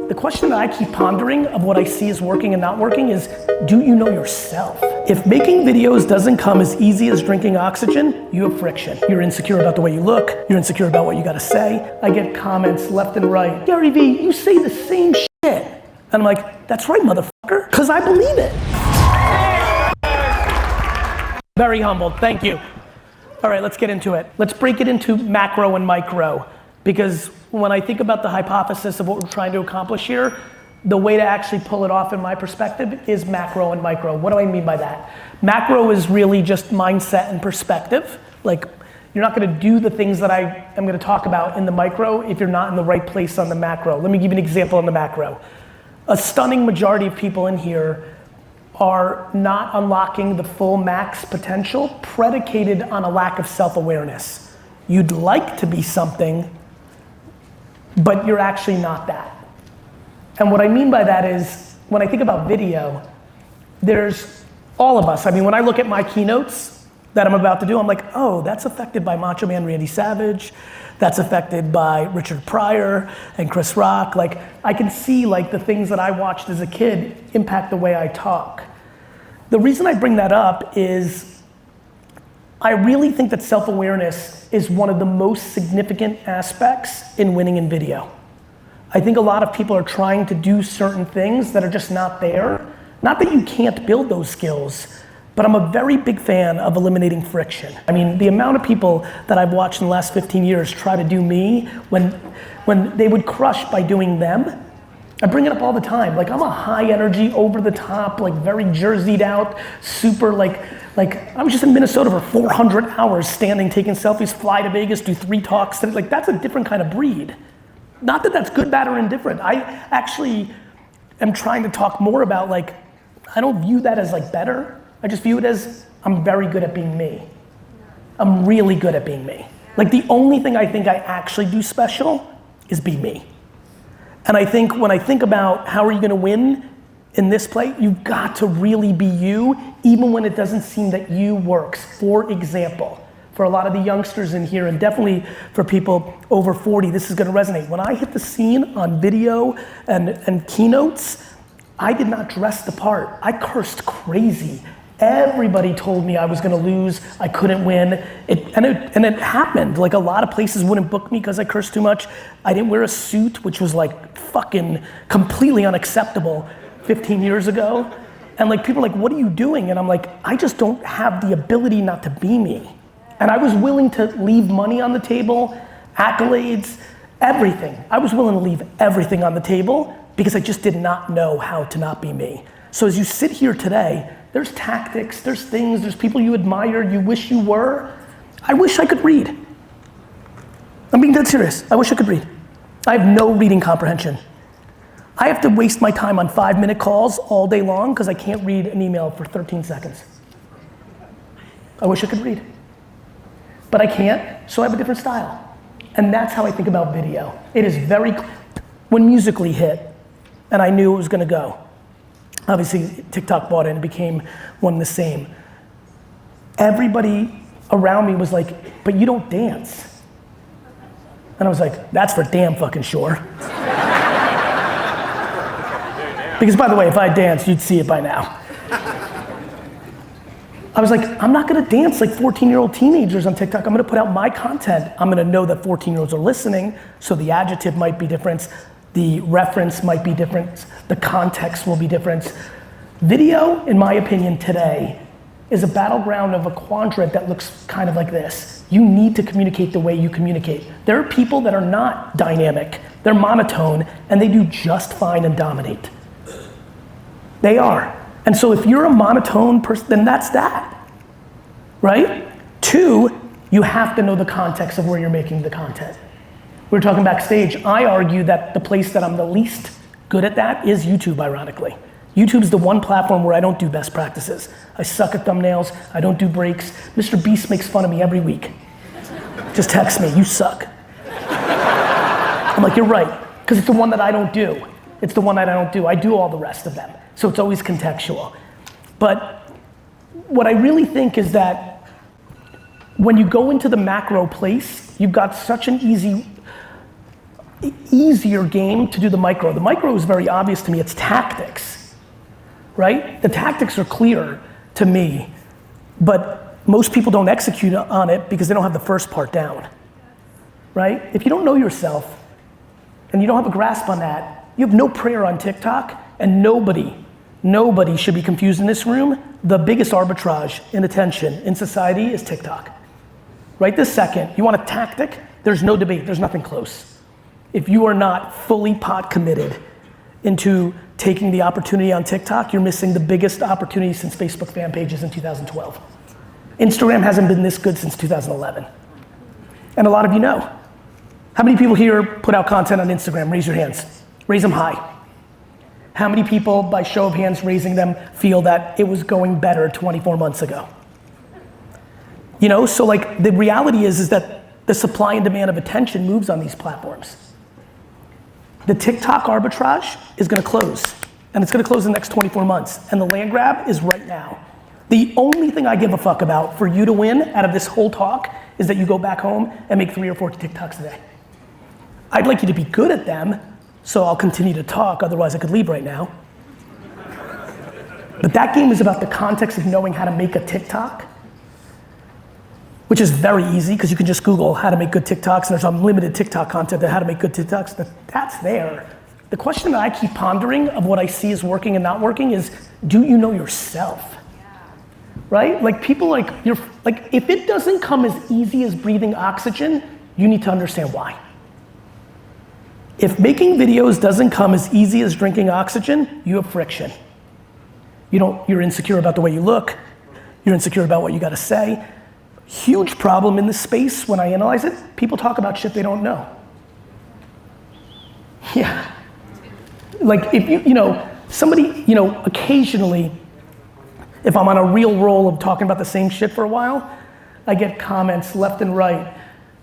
The question that I keep pondering of what I see is working and not working is, do you know yourself? If making videos doesn't come as easy as drinking oxygen, you have friction. You're insecure about the way you look, you're insecure about what you gotta say. I get comments left and right, GaryVee, you say the same shit. And I'm like, that's right, motherfucker, because I believe it. Very humbled, thank you. All right, let's get into it. Let's break it into macro and micro, because when I think about the hypothesis of what we're trying to accomplish here, the way to actually pull it off in my perspective is macro and micro. What do I mean by that? Macro is really just mindset and perspective. Like, you're not gonna do the things that I am gonna talk about in the micro if you're not in the right place on the macro. Let me give you an example on the macro. A stunning majority of people in here are not unlocking the full max potential predicated on a lack of self-awareness. You'd like to be something, but you're actually not that. And what I mean by that is, when I think about video, there's all of us. I mean, when I look at my keynotes that I'm about to do, I'm like, oh, that's affected by Macho Man Randy Savage. That's affected by Richard Pryor and Chris Rock. Like, I can see like the things that I watched as a kid impact the way I talk. The reason I bring that up is I really think that self-awareness is one of the most significant aspects in winning in video. I think a lot of people are trying to do certain things that are just not there. Not that you can't build those skills, but I'm a very big fan of eliminating friction. I mean, the amount of people that I've watched in the last 15 years try to do me when they would crush by doing them, I bring it up all the time. Like, I'm a high energy, over the top, like very jerseyed out, super like I was just in Minnesota for 400 hours standing, taking selfies, fly to Vegas, do 3 talks. Like, that's a different kind of breed. Not that that's good, bad, or indifferent. I actually am trying to talk more about like, I don't view that as like better. I just view it as I'm very good at being me. I'm really good at being me. Like, the only thing I think I actually do special is be me. And I think when I think about how are you gonna win in this play, you've got to really be you, even when it doesn't seem that you works. For example, for a lot of the youngsters in here, and definitely for people over 40, this is gonna resonate. When I hit the scene on video and keynotes, I did not dress the part. I cursed crazy. Everybody told me I was gonna lose, I couldn't win. And it happened. Like, a lot of places wouldn't book me because I cursed too much. I didn't wear a suit, which was like fucking completely unacceptable 15 years ago. And like, people are like, what are you doing? And I'm like, I just don't have the ability not to be me. And I was willing to leave money on the table, accolades, everything. I was willing to leave everything on the table because I just did not know how to not be me. So as you sit here today, there's tactics, there's things, there's people you admire, you wish you were. I wish I could read. I'm being dead serious. I wish I could read. I have no reading comprehension. I have to waste my time on 5-minute calls all day long because I can't read an email for 13 seconds. I wish I could read. But I can't, so I have a different style. And that's how I think about video. It is very, when Musical.ly hit, and I knew it was gonna go, obviously TikTok bought it and became one and the same. Everybody around me was like, but you don't dance. And I was like, that's for damn fucking sure. Because by the way, if I danced, you'd see it by now. I was like, I'm not gonna dance like 14-year-old teenagers on TikTok. I'm gonna put out my content. I'm gonna know that 14-year-olds are listening, so the adjective might be different, the reference might be different, the context will be different. Video, in my opinion today, is a battleground of a quadrant that looks kind of like this. You need to communicate the way you communicate. There are people that are not dynamic, they're monotone, and they do just fine and dominate. They are. And so if you're a monotone person, then that's that, right? 2, you have to know the context of where you're making the content. We were talking backstage, I argue that the place that I'm the least good at that is YouTube, ironically. YouTube's the one platform where I don't do best practices. I suck at thumbnails, I don't do breaks. Mr. Beast makes fun of me every week. Just text me, you suck. I'm like, you're right, because it's the one that I don't do. It's the one that I don't do. I do all the rest of them. So it's always contextual. But what I really think is that when you go into the macro place, you've got such an easier game to do the micro. The micro is very obvious to me, it's tactics, right? The tactics are clear to me, but most people don't execute on it because they don't have the first part down, right? If you don't know yourself and you don't have a grasp on that, you have no prayer on TikTok, and nobody should be confused in this room. The biggest arbitrage in attention in society is TikTok. Right this second, you want a tactic? There's no debate, there's nothing close. If you are not fully pot committed into taking the opportunity on TikTok, you're missing the biggest opportunity since Facebook fan pages in 2012. Instagram hasn't been this good since 2011. And a lot of you know. How many people here put out content on Instagram? Raise your hands. Raise them high. How many people, by show of hands raising them, feel that it was going better 24 months ago? You know, so like the reality is that the supply and demand of attention moves on these platforms. The TikTok arbitrage is gonna close, and it's gonna close in the next 24 months, and the land grab is right now. The only thing I give a fuck about for you to win out of this whole talk is that you go back home and make 3 or 4 TikToks a day. I'd like you to be good at them, so I'll continue to talk, otherwise I could leave right now. But that game is about the context of knowing how to make a TikTok, which is very easy because you can just Google how to make good TikToks, and there's unlimited TikTok content on how to make good TikToks. That's there. The question that I keep pondering of what I see is working and not working is, do you know yourself? Right? Like people like, if it doesn't come as easy as breathing oxygen, you need to understand why. If making videos doesn't come as easy as drinking oxygen, you have friction. You're insecure about the way you look, you're insecure about what you gotta say. Huge problem in this space when I analyze it, people talk about shit they don't know. Yeah. Like if somebody, occasionally, if I'm on a real roll of talking about the same shit for a while, I get comments left and right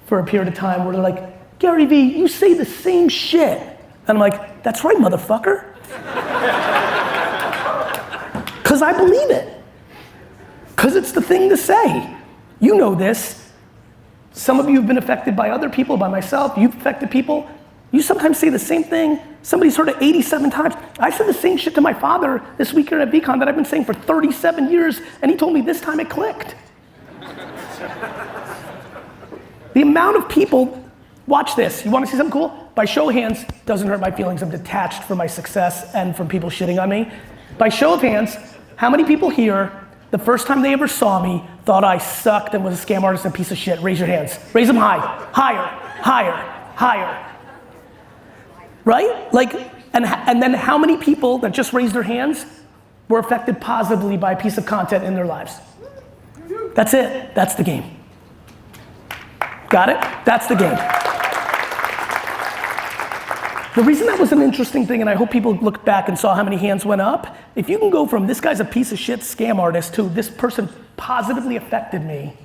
for a period of time where they're like, GaryVee, you say the same shit. And I'm like, that's right, motherfucker. Cause I believe it. Cause it's the thing to say. You know this. Some of you have been affected by other people, by myself, you've affected people. You sometimes say the same thing. Somebody's heard it 87 times. I said the same shit to my father this week here at VCon that I've been saying for 37 years, and he told me this time it clicked. The amount of people, watch this, you wanna see something cool? By show of hands, doesn't hurt my feelings, I'm detached from my success and from people shitting on me. By show of hands, how many people here, the first time they ever saw me, thought I sucked and was a scam artist and a piece of shit? Raise your hands. Raise them high. Higher, higher, higher. Right? Like, and then how many people that just raised their hands were affected positively by a piece of content in their lives? That's it. That's the game. Got it? That's the game. The reason that was an interesting thing, and I hope people looked back and saw how many hands went up, if you can go from this guy's a piece of shit scam artist to this person positively affected me,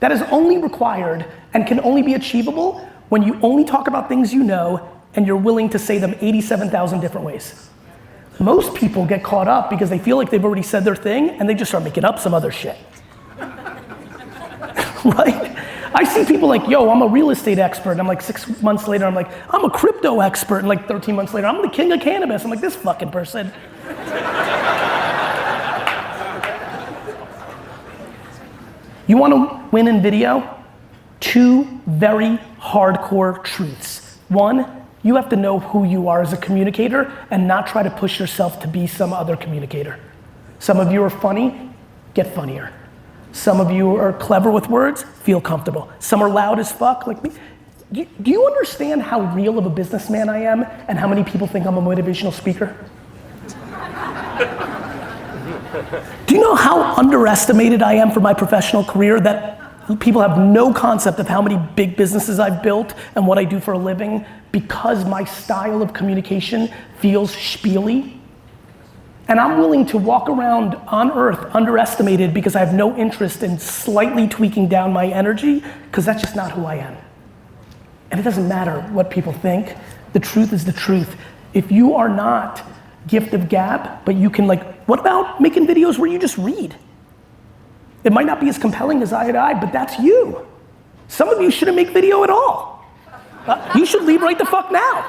that is only required and can only be achievable when you only talk about things you know and you're willing to say them 87,000 different ways. Most people get caught up because they feel like they've already said their thing and they just start making up some other shit. Right? I see people like, yo, I'm a real estate expert. And I'm like 6 months later, I'm like, I'm a crypto expert. And like 13 months later, I'm the king of cannabis. I'm like, this fucking person. You want to win in video? 2 very hardcore truths. 1, you have to know who you are as a communicator and not try to push yourself to be some other communicator. Some of you are funny, get funnier. Some of you are clever with words, feel comfortable. Some are loud as fuck, like me. Do you understand how real of a businessman I am and how many people think I'm a motivational speaker? Do you know how underestimated I am for my professional career, that people have no concept of how many big businesses I've built and what I do for a living because my style of communication feels spiely? And I'm willing to walk around on earth underestimated because I have no interest in slightly tweaking down my energy, because that's just not who I am. And it doesn't matter what people think. The truth is the truth. If you are not gift of gab, but you can what about making videos where you just read? It might not be as compelling as I, but that's you. Some of you shouldn't make video at all. You should leave right the fuck now.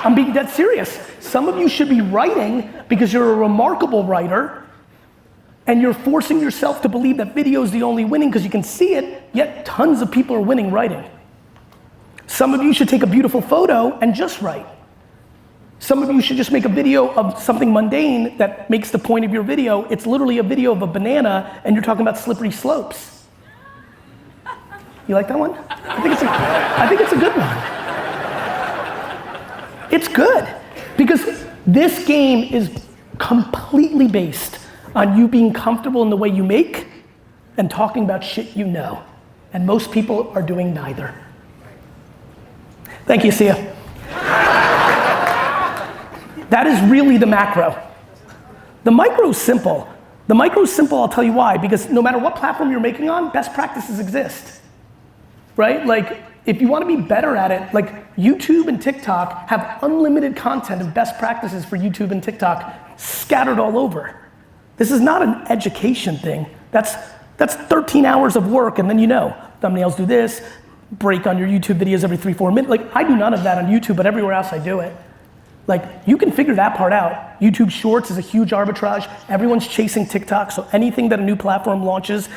I'm being dead serious. Some of you should be writing because you're a remarkable writer and you're forcing yourself to believe that video is the only winning because you can see it, yet tons of people are winning writing. Some of you should take a beautiful photo and just write. Some of you should just make a video of something mundane that makes the point of your video. It's literally a video of a banana and you're talking about slippery slopes. You like that one? I think it's a good one. It's good because this game is completely based on you being comfortable in the way you make and talking about shit you know. And most people are doing neither. Thank you, Sia. That is really the macro. The micro is simple. The micro is simple, I'll tell you why, because no matter what platform you're making on, best practices exist, right? Like, if you want to be better at it, like YouTube and TikTok have unlimited content of best practices for YouTube and TikTok scattered all over. This is not an education thing. That's 13 hours of work and then thumbnails do this, break on your YouTube videos every 3-4 minutes. Like, I do none of that on YouTube, but everywhere else I do it. Like, you can figure that part out. YouTube Shorts is a huge arbitrage. Everyone's chasing TikTok, so anything that a new platform launches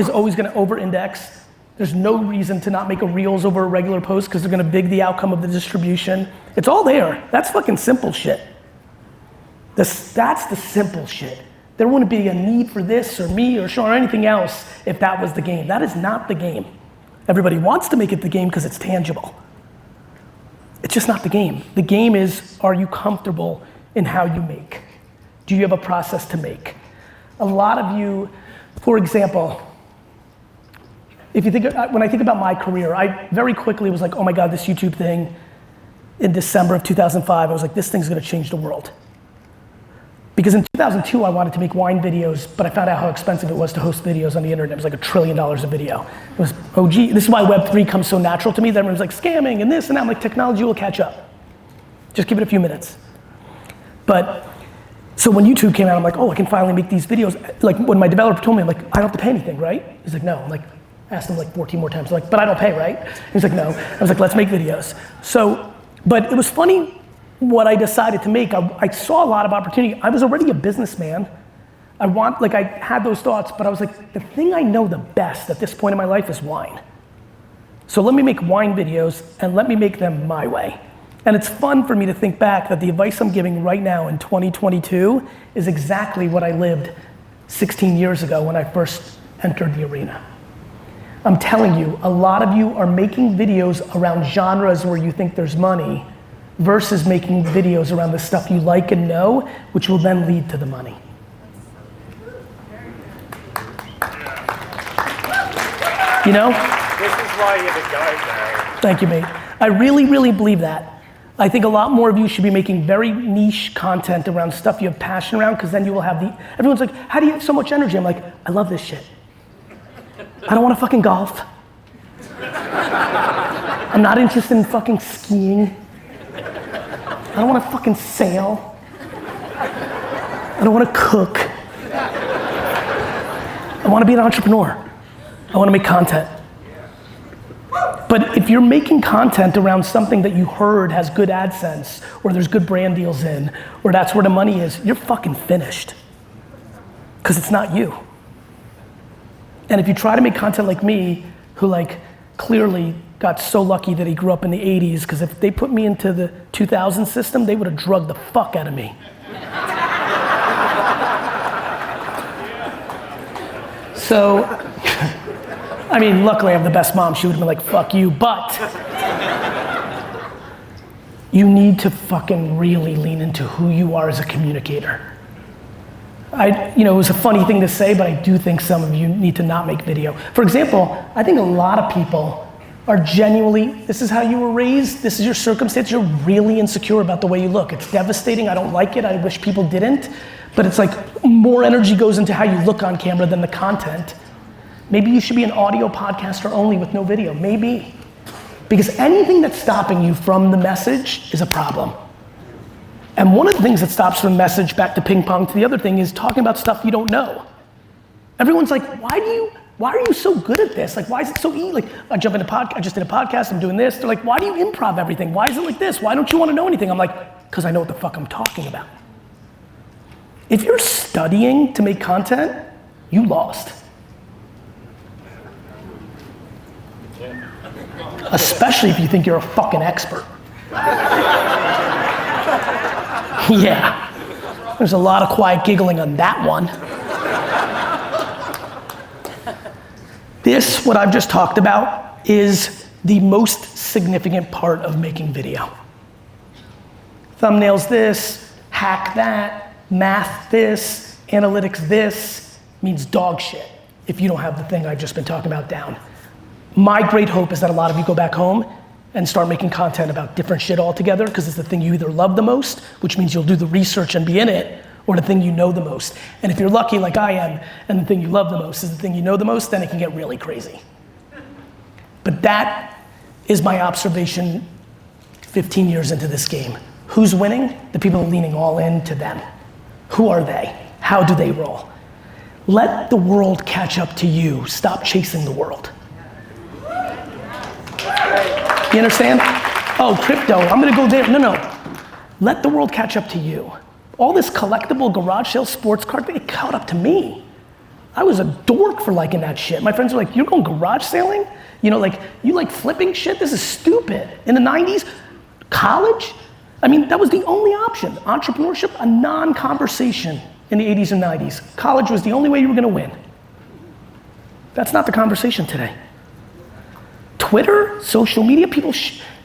is always gonna over-index. There's no reason to not make a Reels over a regular post because they're gonna big the outcome of the distribution. It's all there. That's fucking simple shit. That's the simple shit. There wouldn't be a need for this or me or Sean or anything else if that was the game. That is not the game. Everybody wants to make it the game because it's tangible. It's just not the game. The game is, are you comfortable in how you make? Do you have a process to make? A lot of you, for example, when I think about my career, I very quickly was like, oh my God, this YouTube thing in December of 2005, I was like, this thing's gonna change the world. Because in 2002, I wanted to make wine videos, but I found out how expensive it was to host videos on the internet. It was like $1 trillion a video. It was OG. This is why Web3 comes so natural to me. That everyone's like scamming and this and that. I'm like, technology will catch up. Just give it a few minutes. But, so when YouTube came out, I'm like, oh, I can finally make these videos. Like when my developer told me, I'm like, I don't have to pay anything, right? He's like, no. I'm like, asked him like 14 more times. I'm like, but I don't pay, right? He's like, no. I was like, let's make videos. So, but it was funny what I decided to make. I saw a lot of opportunity. I was already a businessman. I had those thoughts, but I was like, the thing I know the best at this point in my life is wine. So let me make wine videos and let me make them my way. And it's fun for me to think back that the advice I'm giving right now in 2022 is exactly what I lived 16 years ago when I first entered the arena. I'm telling you, a lot of you are making videos around genres where you think there's money versus making videos around the stuff you like and know, which will then lead to the money. You know? This is why you're the guy, Gary. Thank you, mate. I really, really believe that. I think a lot more of you should be making very niche content around stuff you have passion around, because then you will have everyone's like, how do you have so much energy? I'm like, I love this shit. I don't want to fucking golf. I'm not interested in fucking skiing. I don't want to fucking sail. I don't want to cook. I want to be an entrepreneur. I want to make content. But if you're making content around something that you heard has good AdSense, or there's good brand deals in, or that's where the money is, you're fucking finished. Because it's not you. And if you try to make content like me, who clearly got so lucky that he grew up in the 80s, because if they put me into the 2000 system, they would have drugged the fuck out of me. So, I mean, luckily I have the best mom. She would have been like, fuck you, but you need to fucking really lean into who you are as a communicator. It was a funny thing to say, but I do think some of you need to not make video. For example, I think a lot of people are genuinely, this is how you were raised, this is your circumstance, you're really insecure about the way you look. It's devastating, I don't like it, I wish people didn't, but it's like more energy goes into how you look on camera than the content. Maybe you should be an audio podcaster only with no video, maybe. Because anything that's stopping you from the message is a problem. And one of the things that stops from the message, back to ping pong to the other thing, is talking about stuff you don't know. Everyone's like, why why are you so good at this? Like, why is it so easy? Like, I just did a podcast, I'm doing this. They're like, why do you improv everything? Why is it like this? Why don't you want to know anything? I'm like, because I know what the fuck I'm talking about. If you're studying to make content, you lost. Especially if you think you're a fucking expert. Yeah, there's a lot of quiet giggling on that one. This, what I've just talked about, is the most significant part of making video. Thumbnails this, hack that, math this, analytics this, means dog shit if you don't have the thing I've just been talking about down. My great hope is that a lot of you go back home and start making content about different shit altogether, because it's the thing you either love the most, which means you'll do the research and be in it, or the thing you know the most. And if you're lucky like I am, and the thing you love the most is the thing you know the most, then it can get really crazy. But that is my observation 15 years into this game. Who's winning? The people leaning all in to them. Who are they? How do they roll? Let the world catch up to you. Stop chasing the world. You understand? Oh, crypto, I'm gonna go there. No. Let the world catch up to you. All this collectible garage sale sports card, it caught up to me. I was a dork for liking that shit. My friends were like, you're going garage sailing? You know, like, you like flipping shit? This is stupid. In the 90s, college? I mean, that was the only option. Entrepreneurship, a non-conversation in the 80s and 90s. College was the only way you were gonna win. That's not the conversation today. Twitter, social media, people,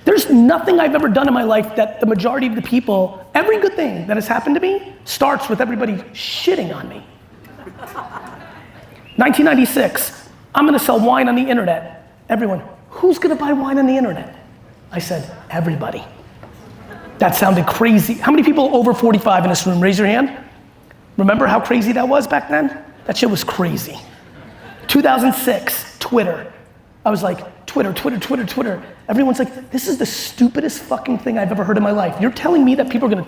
there's nothing I've ever done in my life that the majority of the people, every good thing that has happened to me starts with everybody shitting on me. 1996, I'm gonna sell wine on the internet. Everyone, who's gonna buy wine on the internet? I said, everybody. That sounded crazy. How many people over 45 in this room? Raise your hand. Remember how crazy that was back then? That shit was crazy. 2006, Twitter. I was like, Twitter. Everyone's like, this is the stupidest fucking thing I've ever heard in my life. You're telling me that people are gonna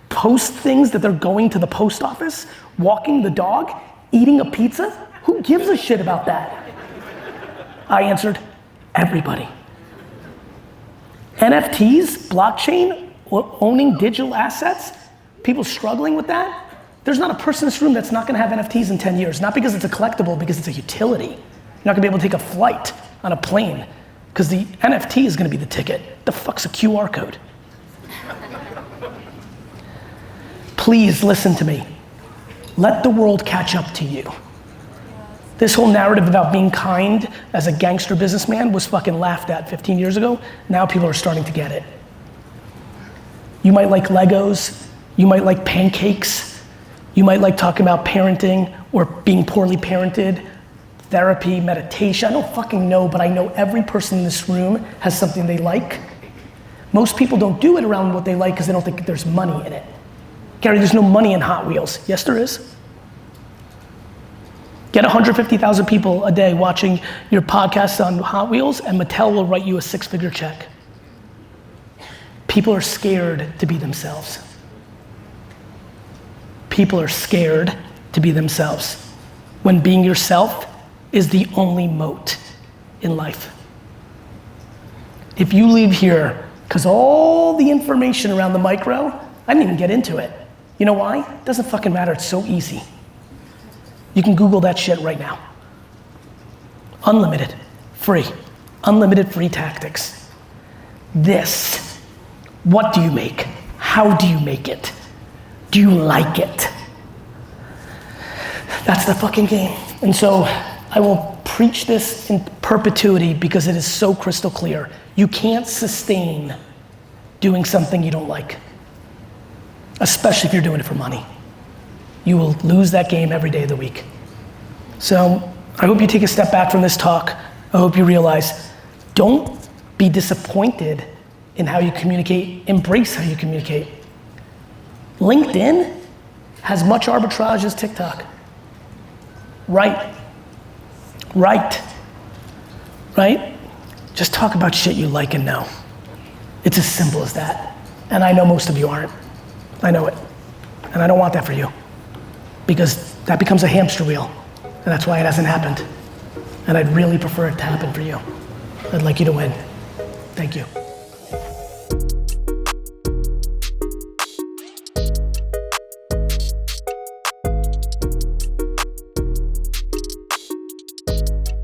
post things that they're going to the post office, walking the dog, eating a pizza? Who gives a shit about that? I answered, everybody. NFTs, blockchain, owning digital assets, people struggling with that. There's not a person in this room that's not gonna have NFTs in 10 years, not because it's a collectible, because it's a utility. You're not gonna be able to take a flight on a plane, because the NFT is gonna be the ticket. The fuck's a QR code? Please listen to me. Let the world catch up to you. This whole narrative about being kind as a gangster businessman was fucking laughed at 15 years ago. Now people are starting to get it. You might like Legos, you might like pancakes, you might like talking about parenting or being poorly parented, therapy, meditation. I don't fucking know, but I know every person in this room has something they like. Most people don't do it around what they like because they don't think there's money in it. Gary, there's no money in Hot Wheels. Yes, there is. Get 150,000 people a day watching your podcast on Hot Wheels and Mattel will write you a 6-figure check. People are scared to be themselves. People are scared to be themselves. When being yourself is the only moat in life. If you leave here, because all the information around the micro, I didn't even get into it. You know why? It doesn't fucking matter, it's so easy. You can Google that shit right now. Unlimited, free, unlimited free tactics. This, what do you make? How do you make it? Do you like it? That's the fucking game. And so I will preach this in perpetuity because it is so crystal clear. You can't sustain doing something you don't like, especially if you're doing it for money. You will lose that game every day of the week. So I hope you take a step back from this talk. I hope you realize, don't be disappointed in how you communicate, embrace how you communicate. LinkedIn has much arbitrage as TikTok. Right? Just talk about shit you like and know. It's as simple as that. And I know most of you aren't. I know it. And I don't want that for you. Because that becomes a hamster wheel. And that's why it hasn't happened. And I'd really prefer it to happen for you. I'd like you to win. Thank you.